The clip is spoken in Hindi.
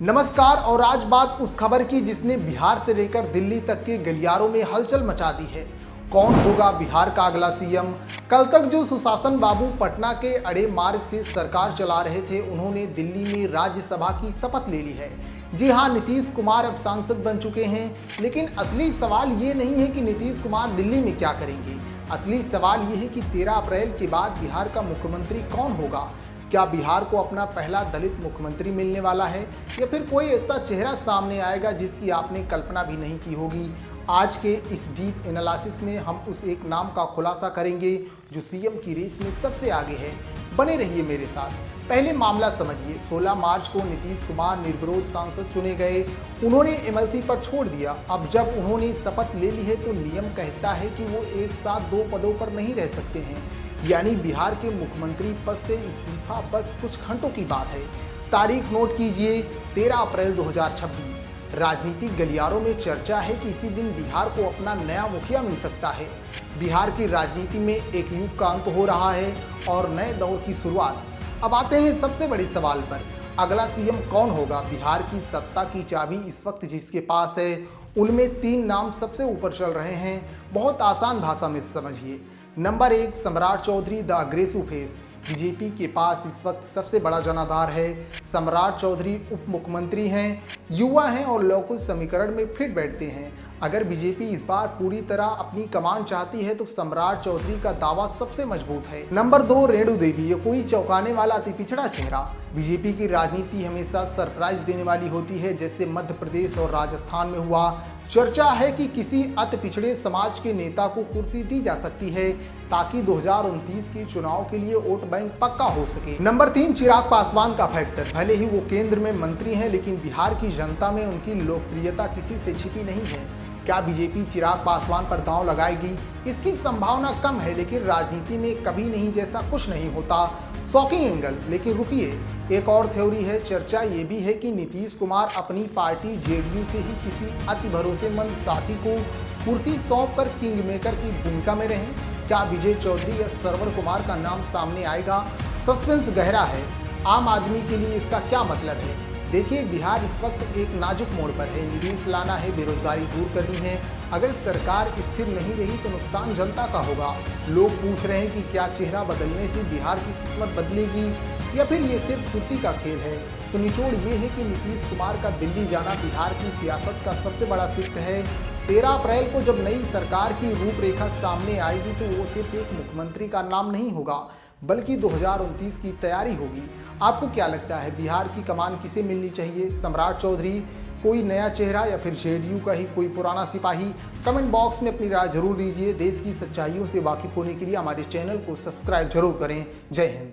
नमस्कार। और आज बात उस खबर की जिसने बिहार से लेकर दिल्ली तक के गलियारों में हलचल मचा दी है। कौन होगा बिहार का अगला सीएम? कल तक जो सुशासन बाबू पटना के अड़े मार्ग से सरकार चला रहे थे, उन्होंने दिल्ली में राज्यसभा की शपथ ले ली है। जी हां, नीतीश कुमार अब सांसद बन चुके हैं। लेकिन असली सवाल ये नहीं है कि नीतीश कुमार दिल्ली में क्या करेंगे। असली सवाल ये है कि 13 अप्रैल के बाद बिहार का मुख्यमंत्री कौन होगा। क्या बिहार को अपना पहला दलित मुख्यमंत्री मिलने वाला है, या फिर कोई ऐसा चेहरा सामने आएगा जिसकी आपने कल्पना भी नहीं की होगी। आज के इस डीप एनालिसिस में हम उस एक नाम का खुलासा करेंगे जो सीएम की रेस में सबसे आगे है। बने रहिए मेरे साथ। पहले मामला समझिए। 16 मार्च को नीतीश कुमार निर्विरोध सांसद चुने गए। उन्होंने एमएलसी पर छोड़ दिया। अब जब उन्होंने शपथ ले ली है तो नियम कहता है कि वो एक साथ 2 पदों पर नहीं रह सकते हैं। यानी बिहार के मुख्यमंत्री पद से इस्तीफा बस कुछ घंटों की बात है। तारीख नोट कीजिए, 13 अप्रैल 2026। राजनीतिक गलियारों में चर्चा है कि इसी दिन बिहार को अपना नया मुखिया मिल सकता है। बिहार की राजनीति में एक युग का अंत हो रहा है और नए दौर की शुरुआत। अब आते हैं सबसे बड़े सवाल पर, अगला सीएम कौन होगा। बिहार की सत्ता की चाबी इस वक्त जिसके पास है, उनमें 3 नाम सबसे ऊपर चल रहे हैं। बहुत आसान भाषा में समझिए। Number 1, Samrat Choudhary, the aggressive face. BJP के पास इस वक्त सबसे बड़ा जनाधार है। सम्राट चौधरी उप मुख्यमंत्री हैं, युवा हैं और लौकिक समीकरण में फिट बैठते हैं। अगर बीजेपी इस बार पूरी तरह अपनी कमान चाहती है तो सम्राट चौधरी का दावा सबसे मजबूत है। नंबर 2, रेणु देवी। ये कोई चौंकाने वाला अति पिछड़ा चेहरा। बीजेपी की राजनीति हमेशा सरप्राइज देने वाली होती है, जैसे मध्य प्रदेश और राजस्थान में हुआ। चर्चा है कि किसी अति पिछड़े समाज के नेता को कुर्सी दी जा सकती है ताकि 2029 के चुनाव के लिए वोट बैंक पक्का हो सके। नंबर 3, चिराग पासवान का फैक्टर। भले ही वो केंद्र में मंत्री हैं, लेकिन बिहार की जनता में उनकी लोकप्रियता किसी से छिपी नहीं है। क्या बीजेपी चिराग पासवान पर दांव लगाएगी? इसकी संभावना कम है, लेकिन राजनीति में कभी नहीं जैसा कुछ नहीं होता। Shocking angle. लेकिन रुकिए, एक और थ्योरी है। चर्चा ये भी है कि नीतीश कुमार अपनी पार्टी जेडीयू से ही किसी अति भरोसेमंद साथी को कुर्सी सौंप कर किंग मेकर की भूमिका में रहें। क्या विजय चौधरी या श्रवण कुमार का नाम सामने आएगा? सस्पेंस गहरा है। आम आदमी के लिए इसका क्या मतलब है? देखिए, बिहार इस वक्त एक नाजुक मोड़ पर है। निवेश लाना है, बेरोजगारी दूर करनी है। अगर सरकार स्थिर नहीं रही तो नुकसान जनता का होगा। लोग पूछ रहे हैं कि क्या चेहरा बदलने से बिहार की किस्मत बदलेगी या फिर ये सिर्फ कुर्सी का खेल है। तो निचोड़ ये है कि नीतीश कुमार का दिल्ली जाना बिहार की सियासत का सबसे बड़ा शिफ्ट है। 13 अप्रैल को जब नई सरकार की रूपरेखा सामने आएगी तो वो सिर्फ एक मुख्यमंत्री का नाम नहीं होगा, बल्कि 2029 की तैयारी होगी। आपको क्या लगता है, बिहार की कमान किसे मिलनी चाहिए? सम्राट चौधरी, कोई नया चेहरा, या फिर जेडीयू का ही कोई पुराना सिपाही? कमेंट बॉक्स में अपनी राय जरूर दीजिए। देश की सच्चाइयों से वाकिफ होने के लिए हमारे चैनल को सब्सक्राइब जरूर करें। जय हिंद।